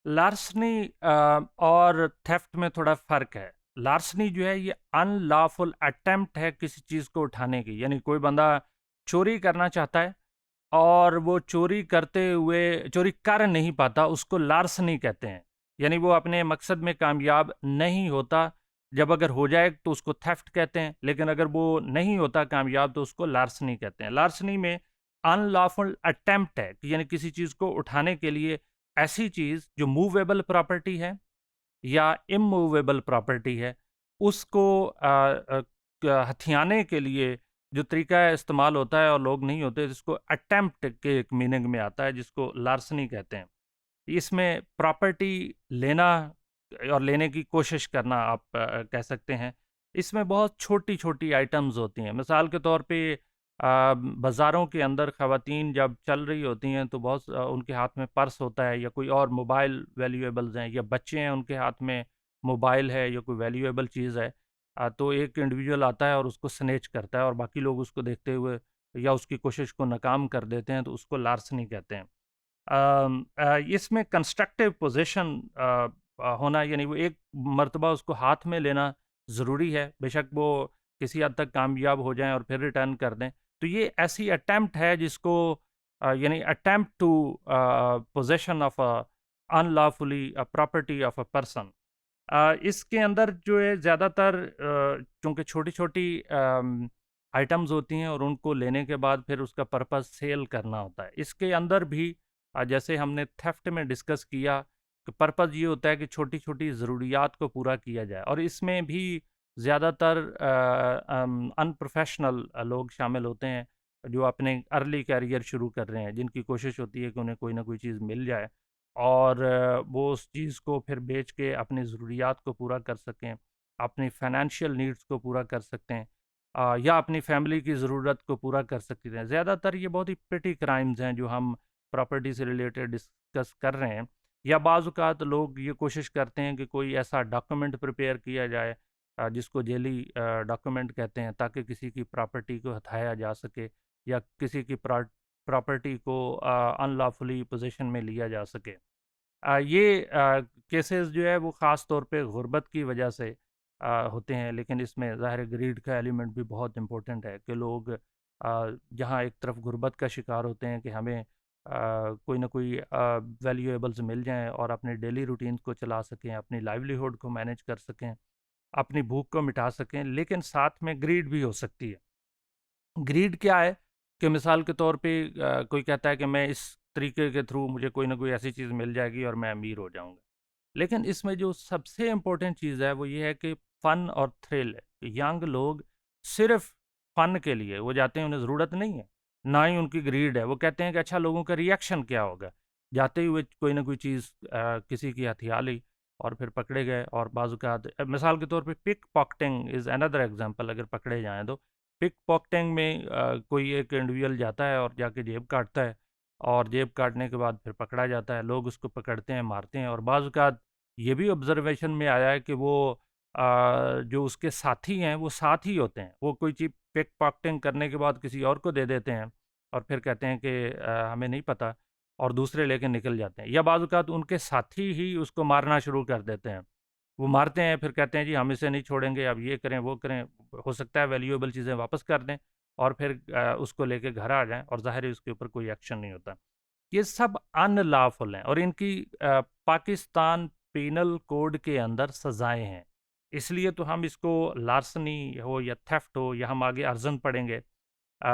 लार्सनी और थेफ्ट में थोड़ा फ़र्क है। लार्सनी जो है ये अनलॉफुल अटेम्प्ट है किसी चीज़ को उठाने की, यानी कोई बंदा चोरी करना चाहता है और वो चोरी करते हुए चोरी कर नहीं पाता, उसको लार्सनी कहते हैं। यानी वो अपने मकसद में कामयाब नहीं होता। जब अगर हो जाए तो उसको थेफ्ट कहते हैं, लेकिन अगर वो नहीं होता कामयाब तो उसको लार्सनी कहते हैं। लार्सनी में अनलॉफुल अटेम्प्ट है कि यानी किसी चीज़ को उठाने के लिए ऐसी चीज़ जो मूवेबल प्रॉपर्टी है या इमूवेबल प्रॉपर्टी है, उसको हथियाने के लिए जो तरीका इस्तेमाल होता है और लोग नहीं होते, जिसको अटेम्प्ट के एक मीनिंग में आता है, जिसको लार्सनी कहते हैं। इसमें प्रॉपर्टी लेना और लेने की कोशिश करना आप कह सकते हैं। इसमें बहुत छोटी-छोटी आइटम्स होती हैं। मिसाल के तौर पे बाज़ारों के अंदर ख़वातीन जब चल रही होती हैं तो बहुत उनके हाथ में पर्स होता है या कोई और मोबाइल वैल्यूएबल्स हैं, या बच्चे हैं उनके हाथ में मोबाइल है या कोई वैल्यूएबल चीज़ है। तो एक इंडिविजुअल आता है और उसको स्नैच करता है और बाकी लोग उसको देखते हुए या उसकी कोशिश को नाकाम कर देते हैं, तो उसको लार्सनी कहते हैं। इसमें कंस्ट्रक्टिव पोजीशन होना, यानी वो एक मर्तबा उसको हाथ में लेना ज़रूरी है, बेशक वो किसी हद तक कामयाब हो जाएं और फिर रिटर्न कर दें। तो ये ऐसी अटेम्प्ट है जिसको यानी attempt to possession of unlawfully property of a person. इसके अंदर जो है ज़्यादातर चूँकि छोटी-छोटी आइटम्स होती हैं और उनको लेने के बाद फिर उसका पर्पस सेल करना होता है। इसके अंदर भी जैसे हमने थेफ्ट में डिस्कस किया कि पर्पस ये होता है कि छोटी-छोटी ज़रूरियात को पूरा किया जाए, और इसमें भी ज़्यादातर अनप्रोफेशनल लोग शामिल होते हैं जो अपने अर्ली करियर शुरू कर रहे हैं, जिनकी कोशिश होती है कि उन्हें कोई ना कोई चीज़ मिल जाए और वो उस चीज़ को फिर बेच के अपनी ज़रूरियात को पूरा कर सकें, अपनी फाइनेंशियल नीड्स को पूरा कर सकते हैं, या अपनी फैमिली की ज़रूरत को पूरा कर सकते हैं। ज़्यादातर ये बहुत ही पेटी क्राइम्स हैं जो हम प्रॉपर्टी से रिलेटेड डिस्कस कर रहे हैं। या बाज़ औक़ात लोग ये कोशिश करते हैं कि कोई ऐसा डॉक्यूमेंट प्रिपेयर किया जाए जिसको जेली डॉक्यूमेंट कहते हैं, ताकि किसी की प्रॉपर्टी को हथाया जा सके या किसी की प्रॉपर्टी को अनलॉफुली पोजीशन में लिया जा सके। ये केसेस जो है वो ख़ास तौर पे गुर्बत की वजह से होते हैं, लेकिन इसमें ज़ाहिर है ग्रीड का एलिमेंट भी बहुत इम्पोर्टेंट है कि लोग जहाँ एक तरफ गुर्बत का शिकार होते हैं कि हमें कोई ना कोई वैल्यूएबल्स मिल जाएं और अपने डेली रूटीन को चला सकें, अपनी लाइवलीहुड को मैनेज कर सकें, अपनी भूख को मिटा सकें, लेकिन साथ में ग्रीड भी हो सकती है। ग्रीड क्या है कि मिसाल के तौर पे कोई कहता है कि मैं इस तरीके के थ्रू मुझे कोई ना कोई ऐसी चीज़ मिल जाएगी और मैं अमीर हो जाऊंगा। लेकिन इसमें जो सबसे इम्पोर्टेंट चीज़ है वो ये है कि फ़न और थ्रिल है कि यंग लोग सिर्फ फ़न के लिए वो जाते हैं, उन्हें ज़रूरत नहीं है, ना ही उनकी ग्रीड है। वो कहते हैं कि अच्छा लोगों का रिएक्शन क्या होगा, जाते हुए कोई ना कोई चीज़ किसी की हथिया ली और फिर पकड़े गए। और बाज़ मिसाल के तौर पे pick pocketing is another example, अगर पकड़े जाएं तो पिक पॉकेटिंग में कोई एक इंडिविजुअल जाता है और जाके जेब काटता है, और जेब काटने के बाद फिर पकड़ा जाता है, लोग उसको पकड़ते हैं, मारते हैं। और बाज़ ये भी ऑब्जर्वेशन में आया है कि वो जो उसके साथी हैं वो साथ ही होते हैं, वो कोई चीज़ पिक पॉकेटिंग करने के बाद किसी और को दे देते हैं और फिर कहते हैं कि हमें नहीं पता, और दूसरे लेके निकल जाते हैं। या बाज़ उनके साथी ही उसको मारना शुरू कर देते हैं, वो मारते हैं फिर कहते हैं जी हम इसे नहीं छोड़ेंगे, अब ये करें वो करें, हो सकता है वैल्यूएबल चीज़ें वापस कर दें और फिर उसको लेके घर आ जाएं, और ज़ाहिर है उसके ऊपर कोई एक्शन नहीं होता। ये सब अनलॉफुल हैं और इनकी पाकिस्तान पीनल कोड के अंदर सज़ाएँ हैं। इसलिए तो हम इसको लार्सनी हो या थेफ्ट हो, या हम आगे अर्ज़न पढ़ेंगे,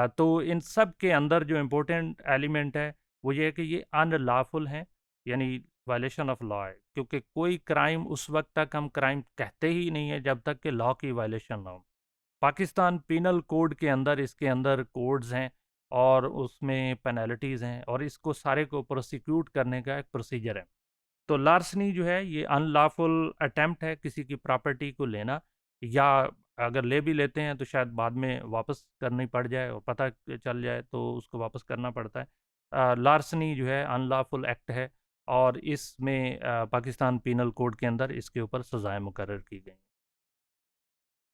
तो इन सब के अंदर जो इम्पोर्टेंट एलिमेंट है वो ये है कि ये अनलॉफुल हैं, यानी वायलेशन ऑफ लॉ है, क्योंकि कोई क्राइम उस वक्त तक हम क्राइम कहते ही नहीं है जब तक कि लॉ की वायलेशन ना हो। पाकिस्तान पीनल कोड के अंदर इसके अंदर कोड्स हैं और उसमें पेनल्टीज़ हैं, और इसको सारे को प्रोसिक्यूट करने का एक प्रोसीजर है। तो लार्सनी जो है ये अनलॉफुल अटेम्प्ट है किसी की प्रॉपर्टी को लेना, या अगर ले भी लेते हैं तो शायद बाद में वापस करनी पड़ जाए और पता चल जाए तो उसको वापस करना पड़ता है। लार्सनी जो है अनलॉफुल एक्ट है और इसमें पाकिस्तान पीनल कोड के अंदर इसके ऊपर सज़ाएँ मुकर्रर की गई हैं।